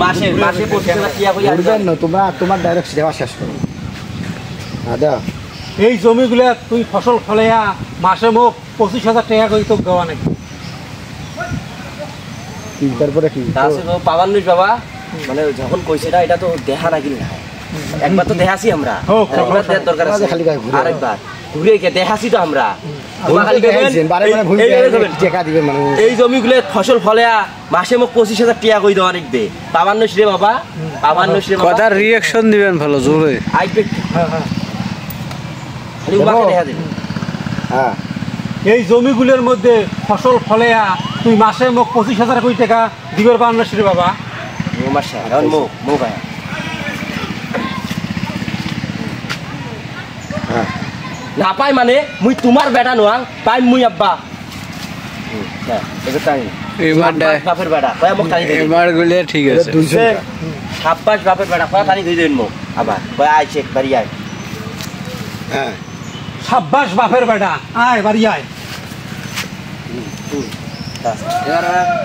মাসে 25,000 টাকা কই আসবে না তোমার ডাইরেক্ট সেবা শেষ করো দাদা এই জমিগুলো তুই ফসল ফলাইয়া মাসে মুখ 25,000 টাকা কই তো দেওয়া নাকি তারপরে কি আছে তো পাবান্নিস বাবা মানে যখন কইছে না এটা তো দেখা নাকি না একবার তো দেখাছি আমরা একবার দেখার দরকার আছে খালি গায় ঘুরে আরেকবার ঘুরে গিয়ে দেখাছি তো আমরা এই জমিগুলো ফসল ফলাইয়া মাসে মুখ 25,000 টাকা কই দেওয়া নাকি পাবান্নিস রে বাবা পাবান্নিস রে বাবা কথা রিঅ্যাকশন দিবেন ভালো জোরে আইবে খালি উমাকে দেখা দিবেন হ্যাঁ এই জমিগুলোর মধ্যে ফসল ফলাইয়া তুই মাসে মুখ 25,000 কোটি টাকা দিবের পারনাস রে বাবা মাসে আর মো ভাই হ্যাঁ না পাই মানে মুই তোমার বেটা নোয়াং পাই মুই আব্বা এবার বাপের বেটা কয় মুখ টানি দিই এবার গুলে ঠিক আছে 26 বাপের বেটা কয় টানি দিই দেন মুখ আবার কয় আইছে একবারই আয় হ্যাঁ 26 বাপের বেটা আয় বাড়ি আয়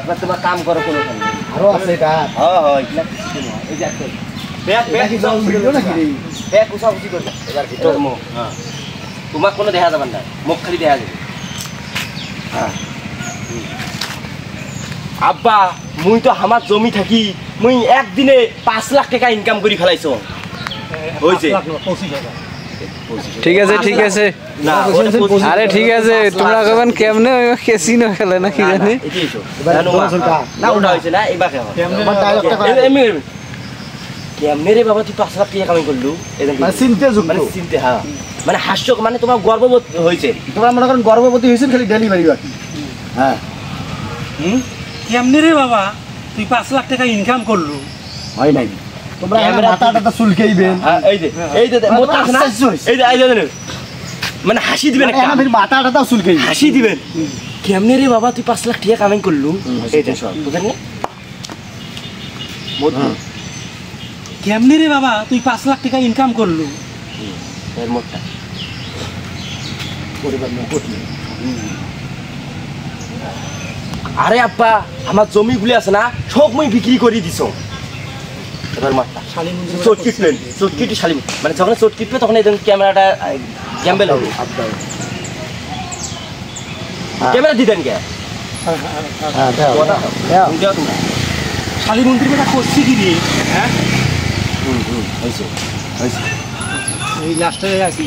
এবার তোমার কাম করো কোনো আরো আছে এটা হ্যাঁ হ্যাঁ এগুলা কিছু না এই যে ব্যাগ কি জল ভিডিও নাকি রে ব্যাগ উসাউসি করবে এবার ভিতর মুখ হ্যাঁ তোমার কোনো দেখা যাবে না মুখ খালি দেখা যাবে হ্যাঁ আব্বা মুই তো আমার জমি থাকি মুই একদিনে 5 লাখ টাকা ইনকাম করি ফেলাইছো হইছে 25,000 ঠিক আছে ঠিক আছে না আরে ঠিক আছে তোমরা কবেন কেমনে ক্যাসিনো খেলে না কি জানি না ওটা হইছে না এবার কেমনে রে বাবা তুই 5 লাখ টাকা কামাই করলু মানে চিন্তা যুক্ত মানে চিন্তা হ্যাঁ মানে হাস্য মানে তোমার গর্ববোধ হইছে তোমরা মনে করেন গর্ভবতী হইছেন খালি ডেলিভারি বাকি হ্যাঁ কেমনে রে বাবা তুই 5 লাখ টাকা ইনকাম করলু হয় নাই তোমরা মাথাটা চুলকাইবেন এই যে মোটা আছে না এই যে মানে হাসি দিবেন একটা আমি মাথাটা চুলকাই হাসি দিবেন কেমনে রে বাবা তুই 5 লাখ টাকা কামাই করলু এইটা সব বুঝেন না কেমনে রে বাবা তুই 5 লাখ টাকা ইনকাম করলু এর মোটা আরে আব্বা আমার জমিগুলি আছে না সব মই বিক্রি করে দিছো এবার মাত্রা চটকিট শালি মানে যখন চটকিটবে তখন এই ক্যামেরাটা গ্যাম্বেল হবে ক্যামেরা দিতেন কে শালী মন্ত্রী বেটা করছি কি রে হ্যাঁ হয়েছে এই লাস্টে আছি